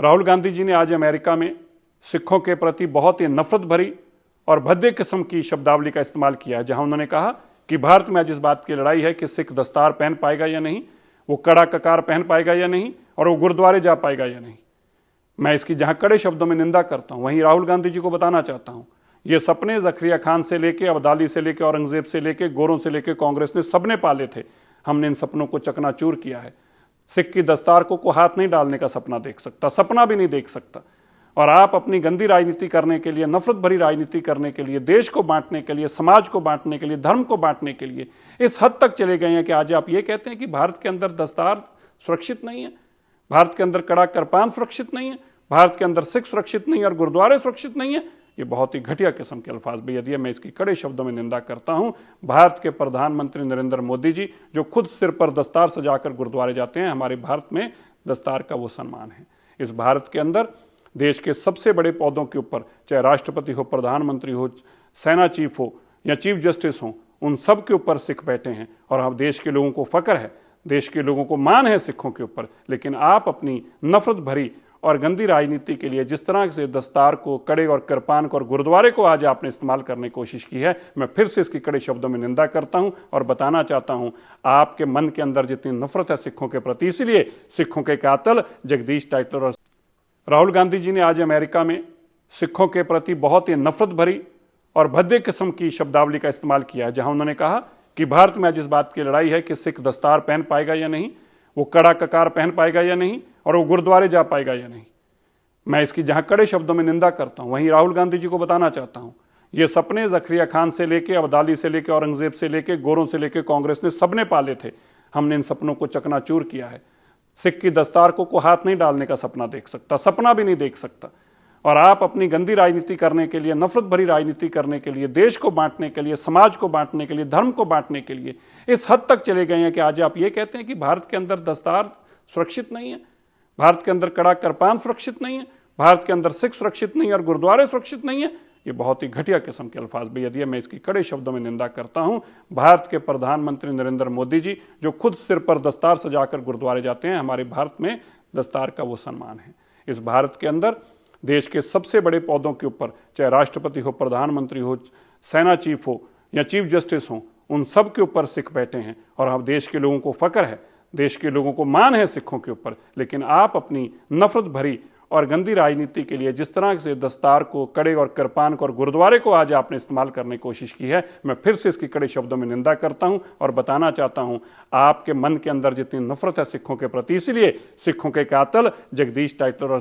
राहुल गांधी जी ने आज अमेरिका में सिखों के प्रति बहुत ही नफरत भरी और भद्दे किस्म की शब्दावली का इस्तेमाल किया है, जहां उन्होंने कहा कि भारत में आज इस बात की लड़ाई है कि सिख दस्तार पहन पाएगा या नहीं, वो कड़ा ककार पहन पाएगा या नहीं, और वो गुरुद्वारे जा पाएगा या नहीं। मैं इसकी जहां कड़े शब्दों में निंदा करता हूं, वहीं राहुल गांधी जी को बताना चाहता हूं, ये सपने जकरिया खान से लेके, अब्दाली से लेके, औरंगजेब से लेके, गोरों से लेके कांग्रेस ने सबने पाले थे। हमने इन सपनों को चकनाचूर किया है। सिख की दस्तार को हाथ नहीं डालने का सपना देख सकता, सपना भी नहीं देख सकता। और आप अपनी गंदी राजनीति करने के लिए, नफरत भरी राजनीति करने के लिए, देश को बांटने के लिए, समाज को बांटने के लिए, धर्म को बांटने के लिए इस हद तक चले गए हैं कि आज आप ये कहते हैं कि भारत के अंदर दस्तार सुरक्षित नहीं है, भारत के अंदर कड़ा कृपान सुरक्षित नहीं है, भारत के अंदर सिख सुरक्षित नहीं है और गुरुद्वारे सुरक्षित नहीं है। ये बहुत ही घटिया किस्म के अल्फाज बेयदि है। मैं इसकी कड़े शब्दों में निंदा करता हूं। भारत के प्रधानमंत्री नरेंद्र मोदी जी जो खुद सिर पर दस्तार सजाकर गुरुद्वारे जाते हैं, हमारे भारत में दस्तार का वो सम्मान है। इस भारत के अंदर देश के सबसे बड़े पदों के ऊपर, चाहे राष्ट्रपति हो, प्रधानमंत्री हो, सेना चीफ हो या चीफ जस्टिस हो, उन सब के ऊपर सिख बैठे हैं। और अब देश के लोगों को फक्र है, देश के लोगों को मान है सिखों के ऊपर। लेकिन आप अपनी नफरत भरी और गंदी राजनीति के लिए जिस तरह से दस्तार को, कड़े और कृपान को और गुरुद्वारे को आज आपने इस्तेमाल करने की कोशिश की है, मैं फिर से इसकी कड़े शब्दों में निंदा करता हूं और बताना चाहता हूं, आपके मन के अंदर जितनी नफरत है सिखों के प्रति, इसलिए सिखों के कातिल जगदीश टाइटलर और राहुल गांधी जी ने आज अमेरिका में सिखों के प्रति बहुत ही नफरत भरी और भद्दे किस्म की शब्दावली का इस्तेमाल किया है, जहां उन्होंने कहा कि भारत में आज इस बात की लड़ाई है कि सिख दस्तार पहन पाएगा या नहीं, वो कड़ा ककार पहन पाएगा या नहीं, और वो गुरुद्वारे जा पाएगा या नहीं। मैं इसकी जहां कड़े शब्दों में निंदा करता हूं, वहीं राहुल गांधी जी को बताना चाहता हूं, ये सपने जकरिया खान से लेके, अब्दाली से लेके, औरंगजेब से लेके, गोरों से लेके कांग्रेस ने सबने पाले थे। हमने इन सपनों को चकनाचूर किया है। सिख की दस्तार को हाथ नहीं डालने का सपना देख सकता, सपना भी नहीं देख सकता। और आप अपनी गंदी राजनीति करने के लिए, नफरत भरी राजनीति करने के लिए, देश को बांटने के लिए, समाज को बांटने के लिए, धर्म को बांटने के लिए इस हद तक चले गए हैं कि आज आप ये कहते हैं कि भारत के अंदर दस्तार सुरक्षित नहीं है, भारत के अंदर कड़ा कृपान सुरक्षित नहीं है, भारत के अंदर सिख सुरक्षित नहीं है और गुरुद्वारे सुरक्षित नहीं है। ये बहुत ही घटिया किस्म के अल्फाज बेयदि है। मैं इसकी कड़े शब्दों में निंदा करता हूं। भारत के प्रधानमंत्री नरेंद्र मोदी जी जो खुद सिर पर दस्तार सजाकर गुरुद्वारे जाते हैं, हमारे भारत में दस्तार का वो सम्मान है। इस भारत के अंदर देश के सबसे बड़े पदों के ऊपर, चाहे राष्ट्रपति हो, प्रधानमंत्री हो, सेना चीफ हो या चीफ जस्टिस हो, उन सब के ऊपर सिख बैठे हैं। और अब देश के लोगों को फक्र है, देश के लोगों को मान है सिखों के ऊपर। लेकिन आप अपनी नफरत भरी और गंदी राजनीति के लिए जिस तरह से दस्तार को, कड़े और कृपान को और गुरुद्वारे को आज आपने इस्तेमाल करने की कोशिश की है, मैं फिर से इसकी कड़े शब्दों में निंदा करता हूं और बताना चाहता हूं, आपके मन के अंदर जितनी नफरत है सिखों के प्रति, इसलिए सिखों के कातिल जगदीश टाइटलर और